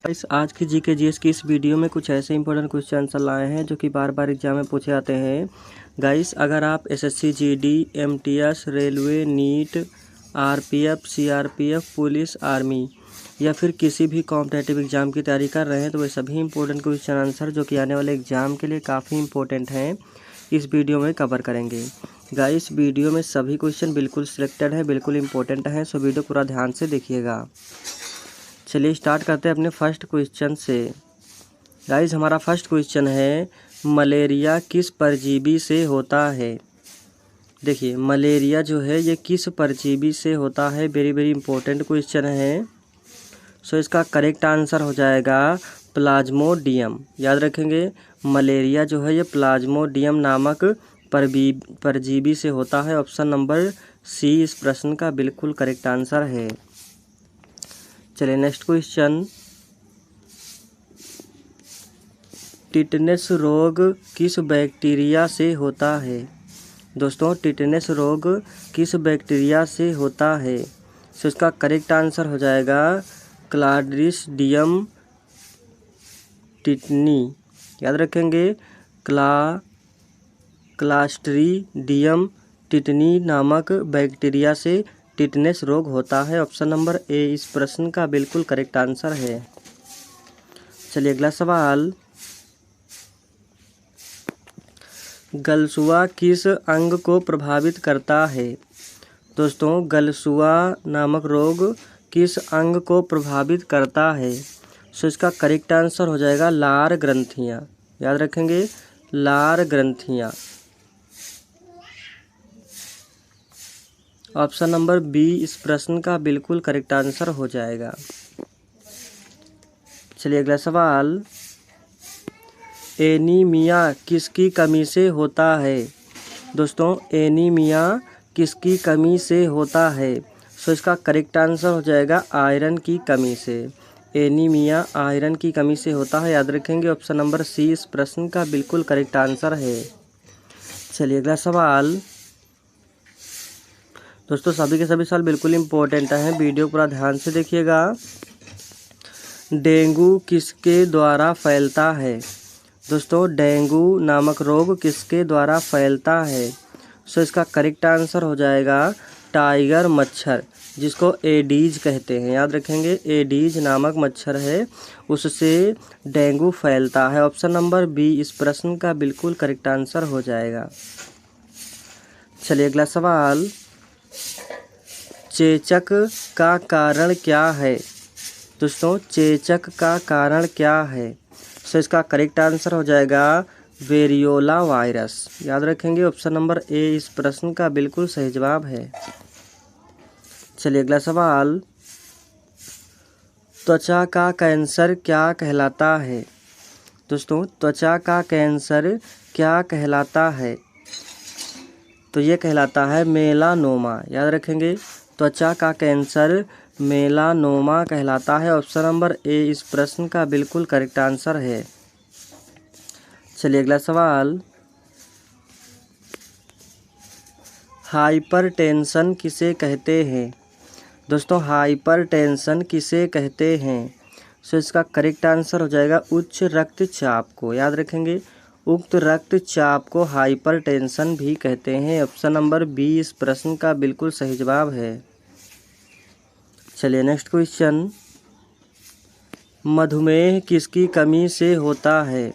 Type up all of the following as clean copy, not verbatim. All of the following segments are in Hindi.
इस आज की जीके जीएस की इस वीडियो में कुछ ऐसे इंपॉर्टेंट क्वेश्चन आंसर लाए हैं जो कि बार बार एग्जाम में पूछे जाते हैं। गाइस, अगर आप SSC GD, MTS, railway, NEET, RPF, CRPF, police, army या फिर किसी भी कॉम्पिटिटिव एग्जाम की तैयारी कर रहे हैं तो वे सभी इंपॉर्टेंट क्वेश्चन आंसर जो कि आने वाले एग्जाम के लिए काफ़ी इंपॉर्टेंट हैं, इस वीडियो में कवर करेंगे। गाइस, वीडियो में सभी क्वेश्चन बिल्कुल सिलेक्टेड है, बिल्कुल इंपॉर्टेंट हैं, सो वीडियो पूरा ध्यान से देखिएगा। चलिए स्टार्ट करते हैं अपने फर्स्ट क्वेश्चन से। गाइस, हमारा फर्स्ट क्वेश्चन है, मलेरिया किस परजीवी से होता है। देखिए, मलेरिया जो है ये किस परजीवी से होता है, वेरी वेरी इंपॉर्टेंट क्वेश्चन है। सो इसका करेक्ट आंसर हो जाएगा प्लाज्मोडियम। याद रखेंगे, मलेरिया जो है ये प्लाज्मोडियम नामक परजीवी से होता है। ऑप्शन नंबर सी इस प्रश्न का बिल्कुल करेक्ट आंसर है। चलिए नेक्स्ट क्वेश्चन, टिटनेस रोग किस बैक्टीरिया से होता है। दोस्तों, टिटनेस रोग किस बैक्टीरिया से होता है। सो इसका करेक्ट आंसर हो जाएगा क्लास्ट्रीडियम टिटनी। याद रखेंगे, क्लास्ट्रीडियम टिटनी नामक बैक्टीरिया से टिटनेस रोग होता है। ऑप्शन नंबर ए इस प्रश्न का बिल्कुल करेक्ट आंसर है। चलिए अगला सवाल, गलसुआ किस अंग को प्रभावित करता है। दोस्तों, गलसुआ नामक रोग किस अंग को प्रभावित करता है। सो इसका करेक्ट आंसर हो जाएगा लार ग्रंथियाँ। याद रखेंगे, लार ग्रंथियाँ। ऑप्शन नंबर बी इस प्रश्न का बिल्कुल करेक्ट आंसर हो जाएगा। चलिए अगला सवाल, एनीमिया किसकी कमी से होता है। दोस्तों, एनीमिया किसकी कमी से होता है। सो इसका करेक्ट आंसर हो जाएगा आयरन की कमी से। एनीमिया आयरन की कमी से होता है। याद रखेंगे, ऑप्शन नंबर सी इस प्रश्न का बिल्कुल करेक्ट आंसर है। चलिए अगला सवाल, दोस्तों सभी के सभी सवाल बिल्कुल इम्पोर्टेंट हैं, वीडियो पूरा ध्यान से देखिएगा। डेंगू किसके द्वारा फैलता है। दोस्तों, डेंगू नामक रोग किसके द्वारा फैलता है। सो इसका करेक्ट आंसर हो जाएगा टाइगर मच्छर, जिसको एडीज कहते हैं। याद रखेंगे, एडीज नामक मच्छर है, उससे डेंगू फैलता है। ऑप्शन नंबर बी इस प्रश्न का बिल्कुल करेक्ट आंसर हो जाएगा। चलिए अगला सवाल, चेचक का कारण क्या है। दोस्तों, चेचक का कारण क्या है। सो इसका करेक्ट आंसर हो जाएगा वेरियोला वायरस। याद रखेंगे, ऑप्शन नंबर ए इस प्रश्न का बिल्कुल सही जवाब है। चलिए अगला सवाल, त्वचा का कैंसर क्या कहलाता है। दोस्तों, त्वचा का कैंसर क्या कहलाता है। तो ये कहलाता है मेलानोमा। याद रखेंगे, त्वचा का कैंसर मेलानोमा कहलाता है। ऑप्शन नंबर ए इस प्रश्न का बिल्कुल करेक्ट आंसर है। चलिए अगला सवाल, हाइपरटेंशन किसे कहते हैं। दोस्तों, हाइपरटेंशन किसे कहते हैं। सो इसका करेक्ट आंसर हो जाएगा उच्च रक्तचाप को। याद रखेंगे, उक्त रक्तचाप को हाइपरटेंशन भी कहते हैं। ऑप्शन नंबर बी इस प्रश्न का बिल्कुल सही जवाब है। चलिए नेक्स्ट क्वेश्चन, मधुमेह किसकी कमी से होता है।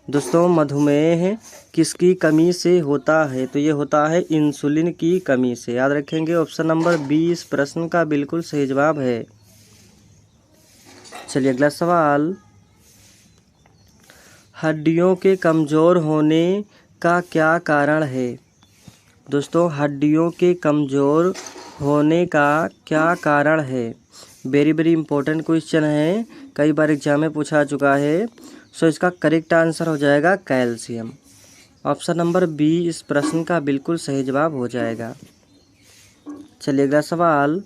दोस्तों, मधुमेह किसकी कमी से होता है। तो ये होता है इंसुलिन की कमी से। याद रखेंगे, ऑप्शन नंबर बी इस प्रश्न का बिल्कुल सही जवाब है। चलिए अगला सवाल, हड्डियों के कमज़ोर होने का क्या कारण है। दोस्तों, हड्डियों के कमज़ोर होने का क्या कारण है। वेरी वेरी इंपॉर्टेंट क्वेश्चन है, कई बार एग्जाम में पूछा चुका है। सो इसका करेक्ट आंसर हो जाएगा कैल्शियम। ऑप्शन नंबर बी इस प्रश्न का बिल्कुल सही जवाब हो जाएगा। चलिए अगला सवाल,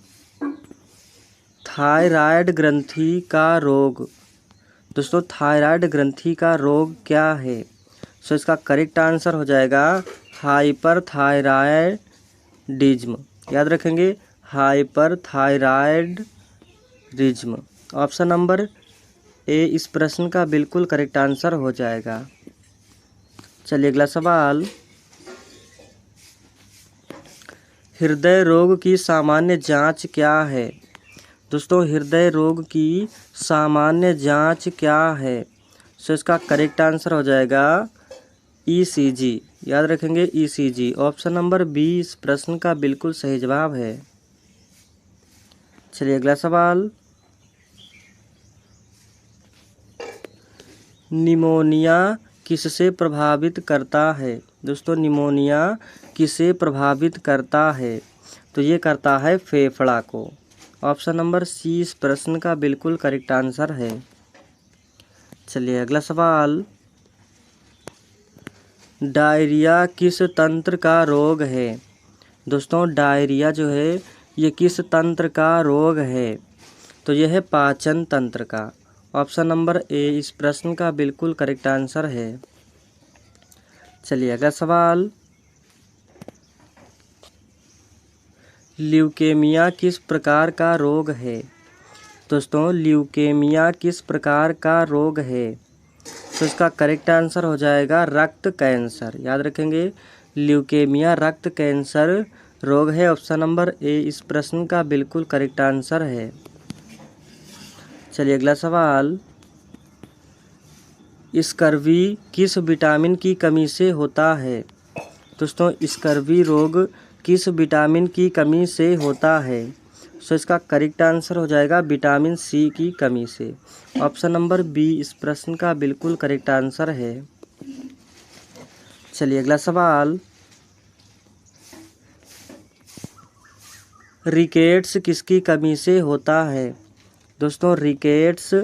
थायराइड ग्रंथि का रोग। दोस्तों, थायराइड ग्रंथि का रोग क्या है। सो इसका करेक्ट आंसर हो जाएगा हाइपरथायराइडिज्म। याद रखेंगे, हाइपरथायराइडिज्म। ऑप्शन नंबर ए इस प्रश्न का बिल्कुल करेक्ट आंसर हो जाएगा। चलिए अगला सवाल, हृदय रोग की सामान्य जांच क्या है? दोस्तों हृदय रोग की सामान्य जांच क्या है? सो इसका करेक्ट आंसर हो जाएगा ईसीजी। याद रखेंगे ईसीजी। ऑप्शन नंबर बी इस प्रश्न का बिल्कुल सही जवाब है। चलिए अगला सवाल, निमोनिया किससे प्रभावित करता है? दोस्तों निमोनिया किसे प्रभावित करता है? तो ये करता है फेफड़ा को। ऑप्शन नंबर सी इस प्रश्न का बिल्कुल करेक्ट आंसर है। चलिए अगला सवाल, डायरिया किस तंत्र का रोग है? दोस्तों डायरिया जो है ये किस तंत्र का रोग है? तो यह है पाचन तंत्र का। ऑप्शन नंबर ए इस प्रश्न का बिल्कुल करेक्ट आंसर है। चलिए अगला सवाल, ल्यूकेमिया किस प्रकार का रोग है? दोस्तों ल्यूकेमिया किस प्रकार का रोग है? तो इसका करेक्ट आंसर हो जाएगा रक्त कैंसर। याद रखेंगे ल्यूकेमिया रक्त कैंसर रोग है। ऑप्शन नंबर ए इस प्रश्न का बिल्कुल करेक्ट आंसर है। चलिए अगला सवाल, स्कर्वी किस विटामिन की कमी से होता है? दोस्तों स्कर्वी रोग किस विटामिन की कमी से होता है? सो इसका करेक्ट आंसर हो जाएगा विटामिन सी की कमी से। ऑप्शन नंबर बी इस प्रश्न का बिल्कुल करेक्ट आंसर है। चलिए अगला सवाल, रिकेट्स किसकी कमी से होता है? दोस्तों रिकेट्स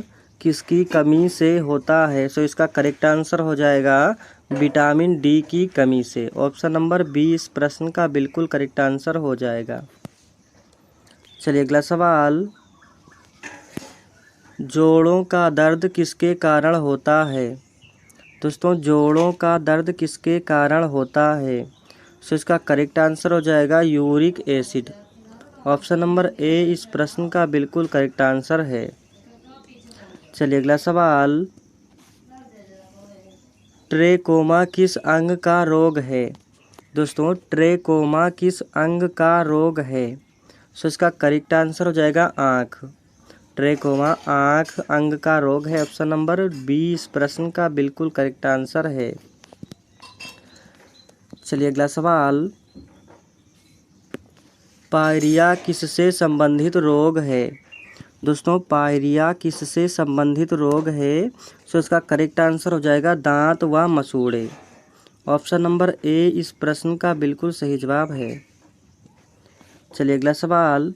किसकी कमी से होता है? सो इसका करेक्ट आंसर हो जाएगा विटामिन डी की कमी से। ऑप्शन नंबर बी इस प्रश्न का बिल्कुल करेक्ट आंसर हो जाएगा। चलिए अगला सवाल, जोड़ों का दर्द किसके कारण होता है? दोस्तों जोड़ों का दर्द किसके कारण होता है? सो इसका करेक्ट आंसर हो जाएगा uric acid. Option number A इस प्रश्न का बिल्कुल करेक्ट आंसर है। चलिए अगला सवाल, ट्रेकोमा किस अंग का रोग है? दोस्तों ट्रेकोमा किस अंग का रोग है? सो इसका करेक्ट आंसर हो जाएगा आँख। ट्रेकोमा आँख अंग का रोग है। ऑप्शन नंबर बी इस प्रश्न का बिल्कुल करेक्ट आंसर है। चलिए अगला सवाल, पायरिया किससे संबंधित रोग है? दोस्तों पायरिया किससे संबंधित रोग है? सो इसका करेक्ट आंसर हो जाएगा दांत व मसूड़े। ऑप्शन नंबर ए इस प्रश्न का बिल्कुल सही जवाब है। चलिए अगला सवाल,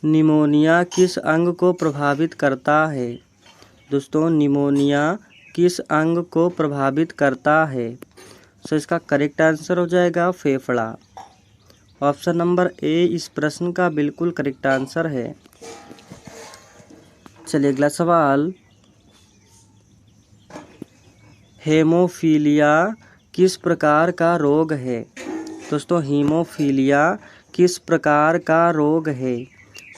निमोनिया किस अंग को प्रभावित करता है? दोस्तों निमोनिया किस अंग को प्रभावित करता है? सो इसका करेक्ट आंसर हो जाएगा फेफड़ा। ऑप्शन नंबर ए इस प्रश्न का बिल्कुल करेक्ट आंसर है। चलिए अगला सवाल, हेमोफीलिया किस प्रकार का रोग है? दोस्तों हीमोफीलिया किस प्रकार का रोग है?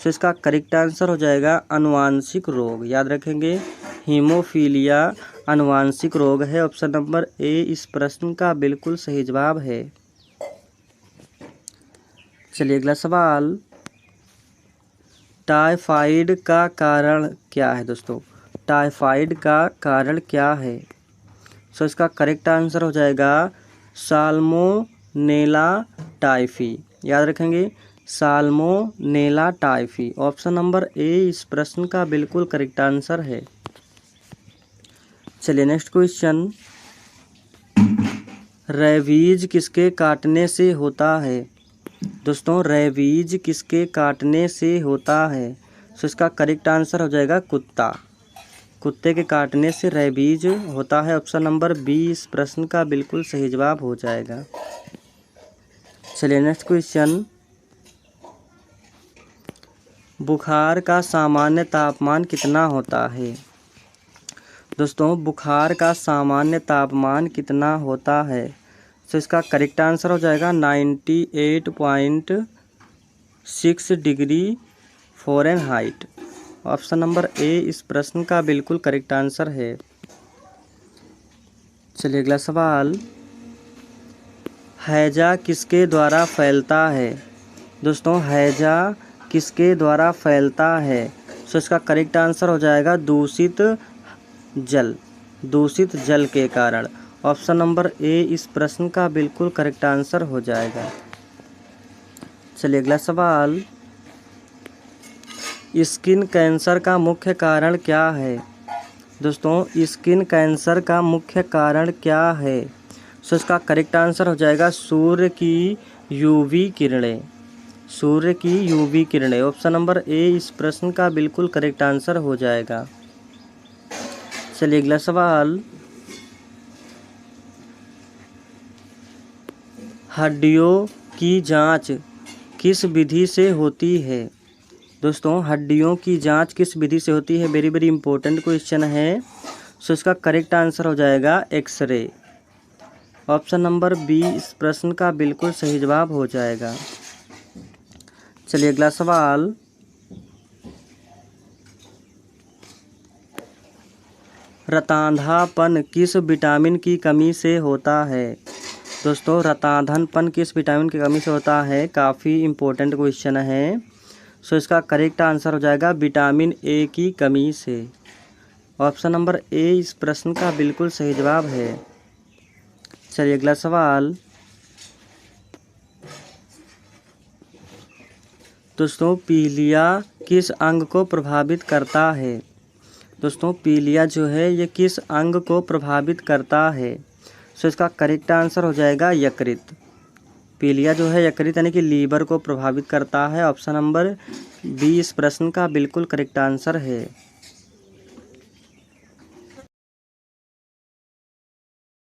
सो इसका करेक्ट आंसर हो जाएगा आनुवांशिक रोग। याद रखेंगे हीमोफीलिया आनुवांशिक रोग है। ऑप्शन नंबर ए इस प्रश्न का बिल्कुल सही जवाब है। चलिए अगला सवाल, टाइफाइड का कारण क्या है? दोस्तों टाइफाइड का कारण क्या है? सो इसका करेक्ट आंसर हो जाएगा साल्मोनेला टाइफी। याद रखेंगे salmonella typhi. Option number A इस प्रश्न का बिल्कुल करेक्ट आंसर है। चलिए नेक्स्ट क्वेश्चन, रेबीज किसके काटने से होता है? दोस्तों रेबीज किसके काटने से होता है? सो इसका करेक्ट आंसर हो जाएगा कुत्ता। कुत्ते के काटने से रेबीज होता है। ऑप्शन नंबर बी इस प्रश्न का बिल्कुल सही जवाब हो जाएगा। चलिए नेक्स्ट क्वेश्चन, बुखार का सामान्य तापमान कितना होता है? दोस्तों बुखार का सामान्य तापमान कितना होता है? तो इसका करेक्ट आंसर हो जाएगा 98.6 degree Fahrenheit. Option number A इस प्रश्न का बिल्कुल करेक्ट आंसर है। चलिए अगला सवाल, हैजा किसके द्वारा फैलता है? दोस्तों हैजा किसके द्वारा फैलता है? सो इसका करेक्ट आंसर हो जाएगा दूषित जल के कारण। ऑप्शन नंबर ए इस प्रश्न का बिल्कुल करेक्ट आंसर हो जाएगा। चलिए अगला सवाल, स्किन कैंसर का मुख्य कारण क्या है? दोस्तों स्किन कैंसर का मुख्य कारण क्या है? सो इसका करेक्ट आंसर हो जाएगा सूर्य की यूवी किरणें। ऑप्शन नंबर ए इस प्रश्न का बिल्कुल करेक्ट आंसर हो जाएगा। चलिए अगला सवाल, हड्डियों की जांच किस विधि से होती है? दोस्तों हड्डियों की जांच किस विधि से होती है? वेरी वेरी इंपॉर्टेंट क्वेश्चन है। सो इसका करेक्ट आंसर हो जाएगा एक्सरे। ऑप्शन नंबर बी इस प्रश्न का बिल्कुल सही जवाब हो जाएगा। चलिए अगला सवाल, रतांधापन किस विटामिन की कमी से होता है? दोस्तों रतांधापन किस विटामिन की कमी से होता है? काफ़ी इम्पोर्टेंट क्वेश्चन है। सो इसका करेक्ट आंसर हो जाएगा विटामिन ए की कमी से। ऑप्शन नंबर ए इस प्रश्न का बिल्कुल सही जवाब है। चलिए अगला सवाल, दोस्तों पीलिया किस अंग को प्रभावित करता है? दोस्तों पीलिया जो है ये किस अंग को प्रभावित करता है? सो इसका करेक्ट आंसर हो जाएगा यकृत। पीलिया जो है यकृत यानी कि लीवर को प्रभावित करता है। ऑप्शन नंबर बी इस प्रश्न का बिल्कुल करेक्ट आंसर है।